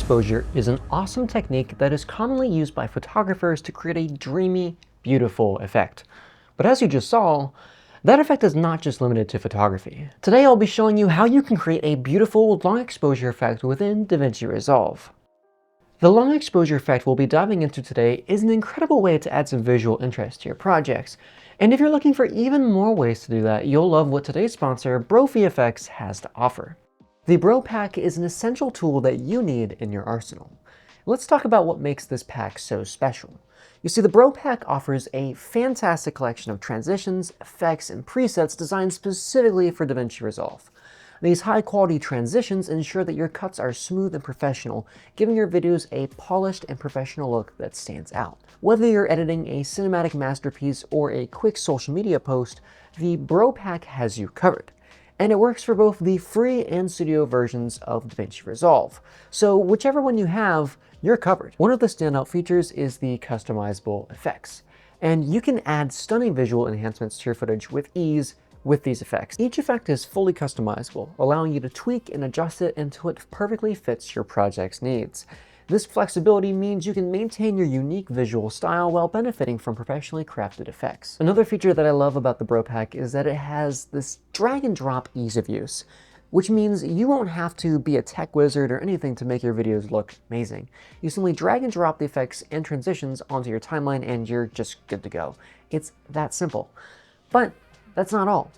exposure is an awesome technique that is commonly used by photographers to create a dreamy, beautiful effect. But as you just saw, that effect is not just limited to photography. Today I'll be showing you how you can create a beautiful long exposure effect within DaVinci Resolve. The long exposure effect we'll be diving into today is an incredible way to add some visual interest to your projects. And if you're looking for even more ways to do that, you'll love what today's sponsor, Bro VFX, has to offer. The Bro Pack is an essential tool that you need in your arsenal. Let's talk about what makes this pack so special. You see, the Bro Pack offers a fantastic collection of transitions, effects, and presets designed specifically for DaVinci Resolve. These high-quality transitions ensure that your cuts are smooth and professional, giving your videos a polished and professional look that stands out. Whether you're editing a cinematic masterpiece or a quick social media post, the Bro Pack has you covered. And it works for both the free and studio versions of DaVinci Resolve. So whichever one you have, you're covered. One of the standout features is the customizable effects. And you can add stunning visual enhancements to your footage with ease with these effects. Each effect is fully customizable, allowing you to tweak and adjust it until it perfectly fits your project's needs. This flexibility means you can maintain your unique visual style while benefiting from professionally crafted effects. Another feature that I love about the Bro Pack is that it has this drag and drop ease of use, which means you won't have to be a tech wizard or anything to make your videos look amazing. You simply drag and drop the effects and transitions onto your timeline and you're just good to go. It's that simple. But that's not all.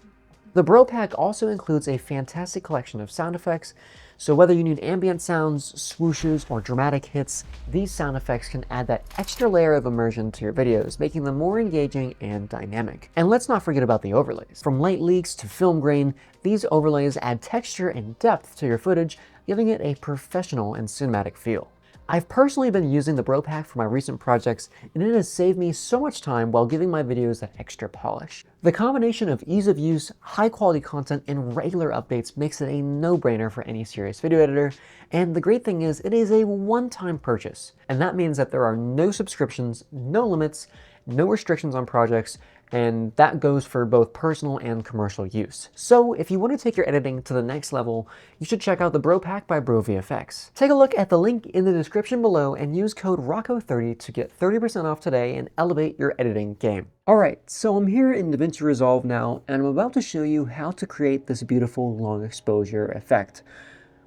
The Bro Pack also includes a fantastic collection of sound effects, so whether you need ambient sounds, swooshes, or dramatic hits, these sound effects can add that extra layer of immersion to your videos, making them more engaging and dynamic. And let's not forget about the overlays. From light leaks to film grain, these overlays add texture and depth to your footage, giving it a professional and cinematic feel. I've personally been using the Bro Pack for my recent projects, and it has saved me so much time while giving my videos that extra polish. The combination of ease of use, high quality content, and regular updates makes it a no-brainer for any serious video editor, and the great thing is it is a one-time purchase, and that means that there are no subscriptions, no limits, no restrictions on projects, and that goes for both personal and commercial use. So if you want to take your editing to the next level, you should check out the Bro Pack by Bro VFX. Take a look at the link in the description below and use code Rocco30 to get 30% off today and elevate your editing game. Alright, so I'm here in DaVinci Resolve now, and I'm about to show you how to create this beautiful long exposure effect.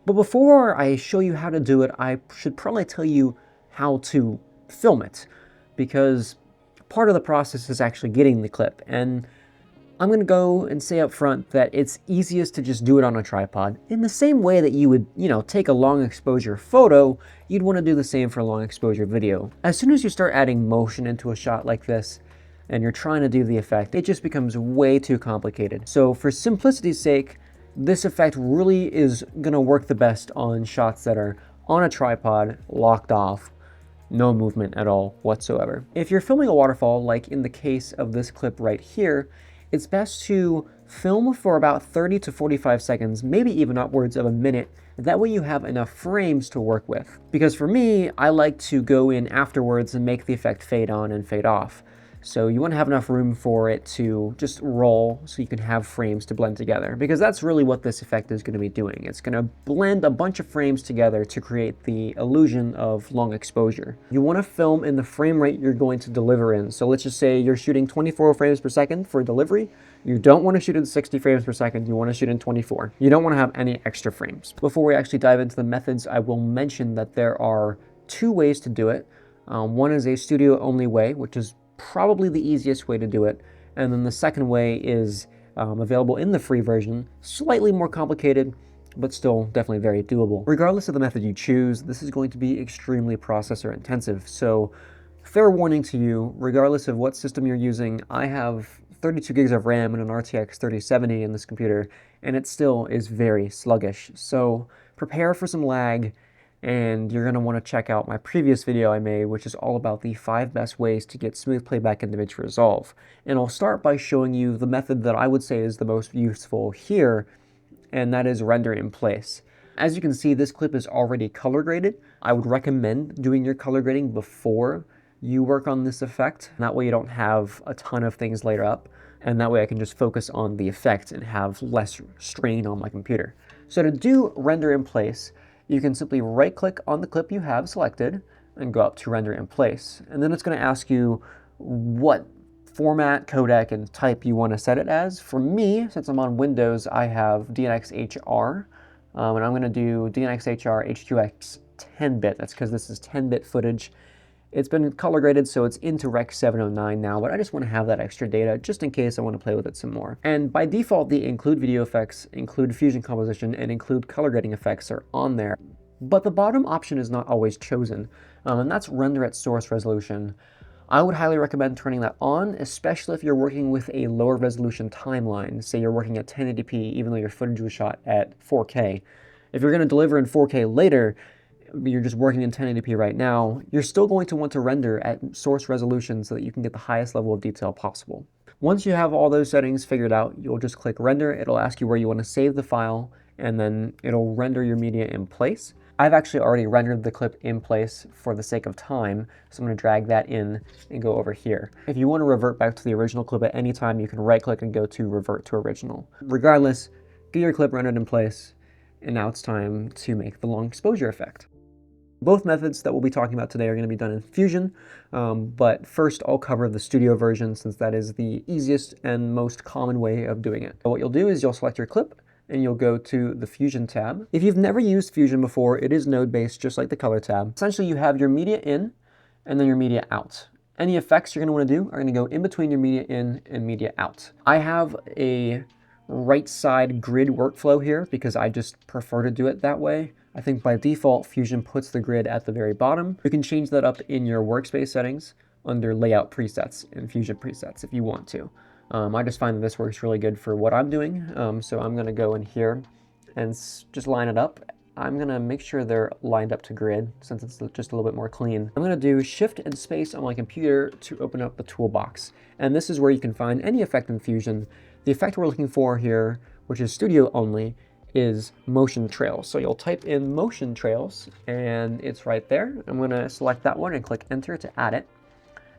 But before I show you how to do it, I should probably tell you how to film it, because part of the process is actually getting the clip, and I'm going to go and say up front that it's easiest to just do it on a tripod. In the same way that you would, take a long exposure photo, you'd want to do the same for a long exposure video. As soon as you start adding motion into a shot like this, and you're trying to do the effect, it just becomes way too complicated. So for simplicity's sake, this effect really is going to work the best on shots that are on a tripod, locked off, no movement at all whatsoever. If you're filming a waterfall, like in the case of this clip right here, it's best to film for about 30 to 45 seconds, maybe even upwards of a minute. That way you have enough frames to work with. Because for me, I like to go in afterwards and make the effect fade on and fade off. So you want to have enough room for it to just roll so you can have frames to blend together, because that's really what this effect is going to be doing. It's going to blend a bunch of frames together to create the illusion of long exposure. You want to film in the frame rate you're going to deliver in. So let's just say you're shooting 24 frames per second for delivery. You don't want to shoot in 60 frames per second, you want to shoot in 24. You don't want to have any extra frames. Before we actually dive into the methods, I will mention that there are two ways to do it. One is a studio only way, which is probably the easiest way to do it, and then the second way is available in the free version, slightly more complicated, but still definitely very doable. Regardless of the method you choose, this is going to be extremely processor intensive, so fair warning to you, regardless of what system you're using, I have 32 gigs of RAM and an RTX 3070 in this computer, and it still is very sluggish, so prepare for some lag. And you're going to want to check out my previous video I made, which is all about the 5 best ways to get smooth playback in DaVinci Resolve. And I'll start by showing you the method that I would say is the most useful here, and that is render in place. As you can see, this clip is already color graded. I would recommend doing your color grading before you work on this effect. That way you don't have a ton of things layer up, and that way I can just focus on the effect and have less strain on my computer. So to do render in place, you can simply right-click on the clip you have selected and go up to Render in Place. And then it's going to ask you what format, codec, and type you want to set it as. For me, since I'm on Windows, I have DNxHR, and I'm going to do DNxHR HQX 10-bit. That's because this is 10-bit footage. It's been color graded, so it's into Rec 709 now, but I just want to have that extra data just in case I want to play with it some more. And by default, the include video effects, include fusion composition, and include color grading effects are on there. But the bottom option is not always chosen, and that's render at source resolution. I would highly recommend turning that on, especially if you're working with a lower resolution timeline. Say you're working at 1080p, even though your footage was shot at 4K. If you're going to deliver in 4K later, you're just working in 1080p right now, you're still going to want to render at source resolution so that you can get the highest level of detail possible. Once you have all those settings figured out, you'll just click render. It'll ask you where you want to save the file, and then it'll render your media in place. I've actually already rendered the clip in place for the sake of time, so I'm going to drag that in and go over here. If you want to revert back to the original clip at any time, you can right-click and go to Revert to Original. Regardless, get your clip rendered in place, and now it's time to make the long exposure effect. Both methods that we'll be talking about today are going to be done in Fusion, but first I'll cover the studio version since that is the easiest and most common way of doing it. So what you'll do is you'll select your clip and you'll go to the Fusion tab. If you've never used Fusion before, it is node-based just like the color tab. Essentially you have your media in and then your media out. Any effects you're going to want to do are going to go in between your media in and media out. I have a right side grid workflow here because I just prefer to do it that way. I think by default, Fusion puts the grid at the very bottom. You can change that up in your workspace settings under layout presets and Fusion presets if you want to. I just find that this works really good for what I'm doing. So I'm going to go in here and just line it up. I'm going to make sure they're lined up to grid since it's just a little bit more clean. I'm going to do Shift and Space on my computer to open up the toolbox. And this is where you can find any effect in Fusion. The effect we're looking for here, which is studio only, is motion trails. So you'll type in motion trails and it's right there. I'm going to select that one and click enter to add it.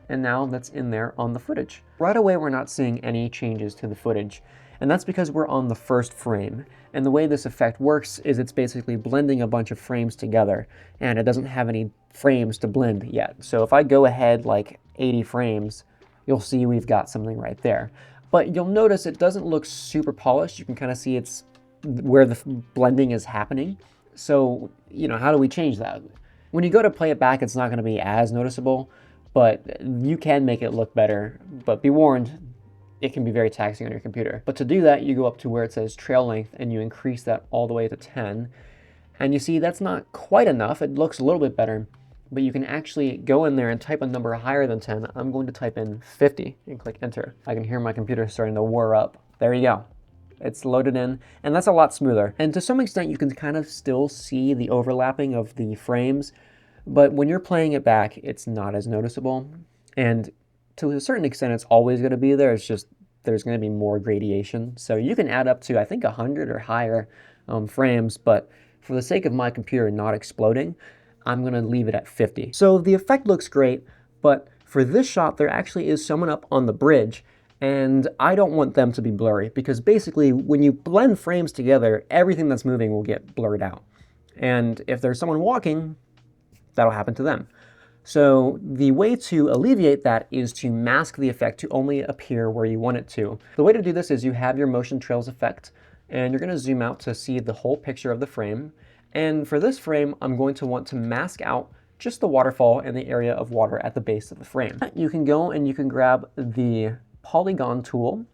And now that's in there on the footage. Right away, we're not seeing any changes to the footage. And that's because we're on the first frame. And the way this effect works is it's basically blending a bunch of frames together and it doesn't have any frames to blend yet. So if I go ahead like 80 frames, you'll see we've got something right there. But you'll notice it doesn't look super polished. You can kind of see it's where the blending is happening. So, you know, how do we change that? When you go to play it back, it's not going to be as noticeable, but you can make it look better. But be warned, it can be very taxing on your computer. But to do that, you go up to where it says trail length and you increase that all the way to 10. And you see that's not quite enough. It looks a little bit better, but you can actually go in there and type a number higher than 10. I'm going to type in 50 and click enter. I can hear my computer starting to whir up. There you go. It's loaded in, and that's a lot smoother. And to some extent, you can kind of still see the overlapping of the frames, but when you're playing it back, it's not as noticeable. And to a certain extent, it's always going to be there. It's just there's going to be more gradation. So you can add up to, I think, 100 or higher frames, but for the sake of my computer not exploding, I'm going to leave it at 50. So the effect looks great, but for this shot, there actually is someone up on the bridge, and I don't want them to be blurry because basically when you blend frames together, everything that's moving will get blurred out. And if there's someone walking, that'll happen to them. So the way to alleviate that is to mask the effect to only appear where you want it to. The way to do this is you have your motion trails effect, and you're going to zoom out to see the whole picture of the frame. And for this frame, I'm going to want to mask out just the waterfall and the area of water at the base of the frame. You can go and you can grab the polygon tool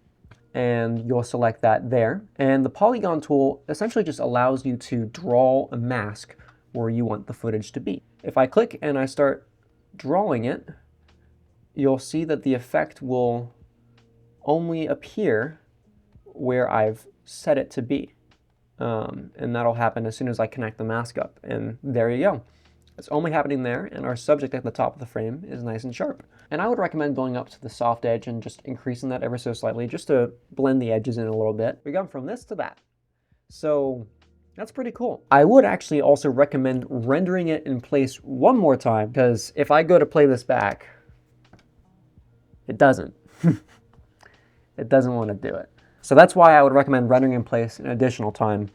and you'll select that there. And the polygon tool essentially just allows you to draw a mask where you want the footage to be. If I click and I start drawing it, you'll see that the effect will only appear where I've set it to be. And that'll happen as soon as I connect the mask up. And there you go. It's only happening there, and our subject at the top of the frame is nice and sharp. And I would recommend going up to the soft edge and just increasing that ever so slightly, just to blend the edges in a little bit. We got from this to that. So that's pretty cool. I would actually also recommend rendering it in place one more time, because if I go to play this back, it doesn't. It doesn't want to do it. So that's why I would recommend rendering in place an additional time.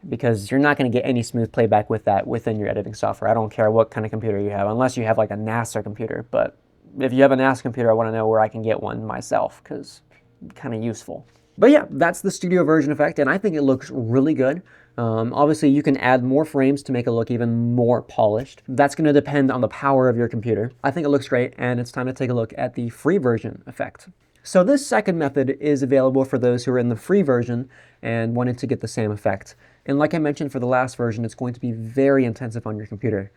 because you're not going to get any smooth playback with that within your editing software. I don't care what kind of computer you have, unless you have like a NASA computer. But if you have a NASA computer, I want to know where I can get one myself, because it's kind of useful. But yeah, that's the studio version effect, and I think it looks really good. Obviously, you can add more frames to make it look even more polished. That's going to depend on the power of your computer. I think it looks great, and it's time to take a look at the free version effect. So this second method is available for those who are in the free version and wanted to get the same effect. And like I mentioned for the last version, it's going to be very intensive on your computer.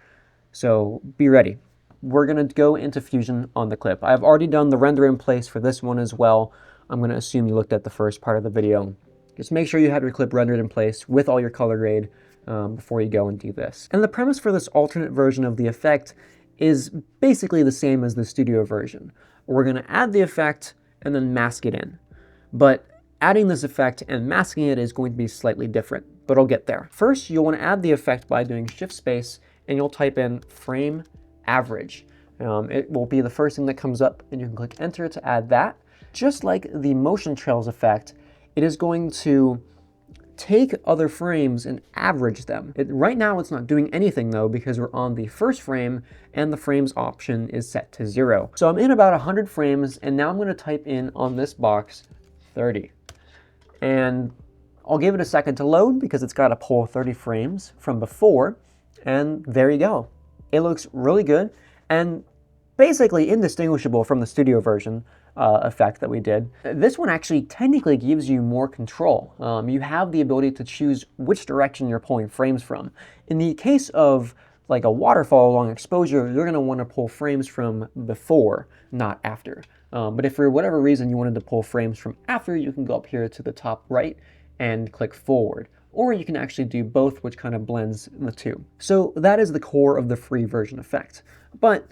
So be ready. We're going to go into Fusion on the clip. I've already done the render in place for this one as well. I'm going to assume you looked at the first part of the video. Just make sure you have your clip rendered in place with all your color grade before you go and do this. And the premise for this alternate version of the effect is basically the same as the studio version. We're going to add the effect and then mask it in. But adding this effect and masking it is going to be slightly different, but I'll get there. First, you'll want to add the effect by doing Shift Space, and you'll type in frame average. It will be the first thing that comes up, and you can click enter to add that. Just like the motion trails effect, it is going to take other frames and average them. Right now it's not doing anything though, because we're on the first frame and the frames option is set to 0. So I'm in about 100 frames, and now I'm going to type in on this box 30. And I'll give it a second to load because it's got to pull 30 frames from before, and there you go. It looks really good and basically indistinguishable from the studio version effect that we did. This one actually technically gives you more control. You have the ability to choose which direction you're pulling frames from. In the case of like a waterfall long exposure, you're going to want to pull frames from before, not after. But if for whatever reason you wanted to pull frames from after, you can go up here to the top right and click forward. Or you can actually do both, which kind of blends the two. So that is the core of the free version effect. But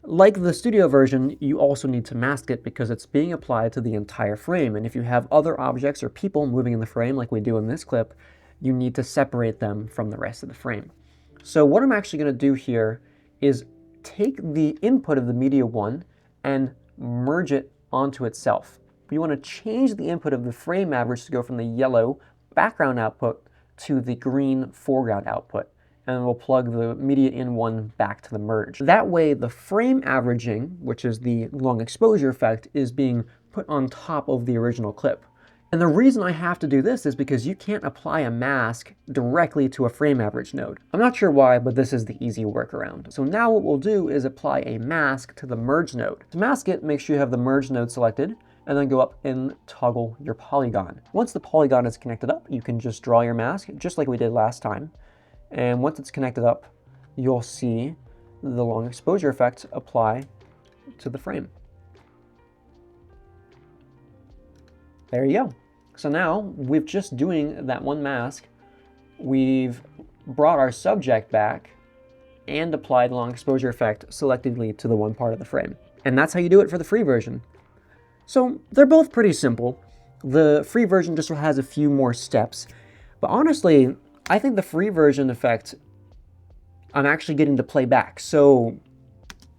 like the studio version, you also need to mask it because it's being applied to the entire frame. And if you have other objects or people moving in the frame, like we do in this clip, you need to separate them from the rest of the frame. So what I'm actually going to do here is take the input of the media 1 and merge it onto itself. You want to change the input of the frame average to go from the yellow background output to the green foreground output. And we'll plug the media in 1 back to the merge. That way the frame averaging, which is the long exposure effect, is being put on top of the original clip. And the reason I have to do this is because you can't apply a mask directly to a frame average node. I'm not sure why, but this is the easy workaround. So now what we'll do is apply a mask to the merge node. To mask it, make sure you have the merge node selected, and then go up and toggle your polygon. Once the polygon is connected up, you can just draw your mask, just like we did last time. And once it's connected up, you'll see the long exposure effect apply to the frame. There you go. So now we've just doing that one mask. We've brought our subject back and applied the long exposure effect selectively to the one part of the frame. And that's how you do it for the free version. So they're both pretty simple. The free version just has a few more steps, but honestly, I think the free version effect, I'm actually getting to play back, so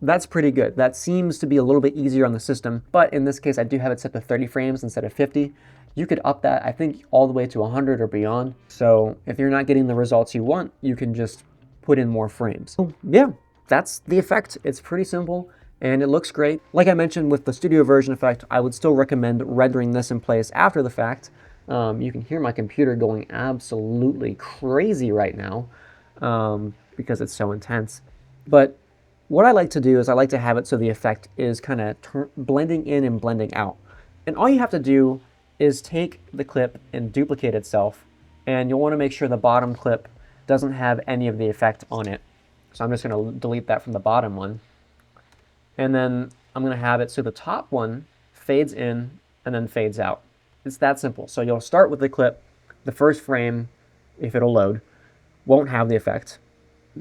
that's pretty good. That seems to be a little bit easier on the system, but in this case, I do have it set to 30 frames instead of 50. You could up that, I think, all the way to 100 or beyond. So if you're not getting the results you want, you can just put in more frames. So yeah, that's the effect. It's pretty simple, and it looks great. Like I mentioned with the studio version effect, I would still recommend rendering this in place after the fact. You can hear my computer going absolutely crazy right now because it's so intense. But what I like to do is I like to have it so the effect is kind of blending in and blending out. And all you have to do is take the clip and duplicate itself, and you'll want to make sure the bottom clip doesn't have any of the effect on it. So I'm just going to delete that from the bottom one. And then I'm going to have it so the top one fades in and then fades out. It's that simple. So you'll start with the clip, the first frame, if it'll load, won't have the effect.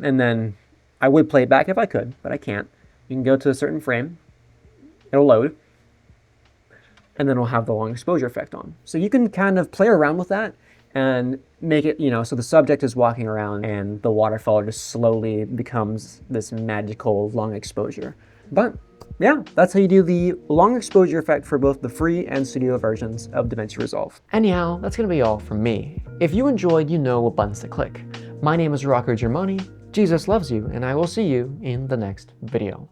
And then I would play it back if I could, but I can't. You can go to a certain frame, it'll load, and then it'll have the long exposure effect on. So you can kind of play around with that and make it, so the subject is walking around and the waterfall just slowly becomes this magical long exposure. But yeah, that's how you do the long exposure effect for both the free and studio versions of DaVinci Resolve. Anyhow, that's gonna be all from me. If you enjoyed, you know what buttons to click. My name is Rocco. Jesus loves you, and I will see you in the next video.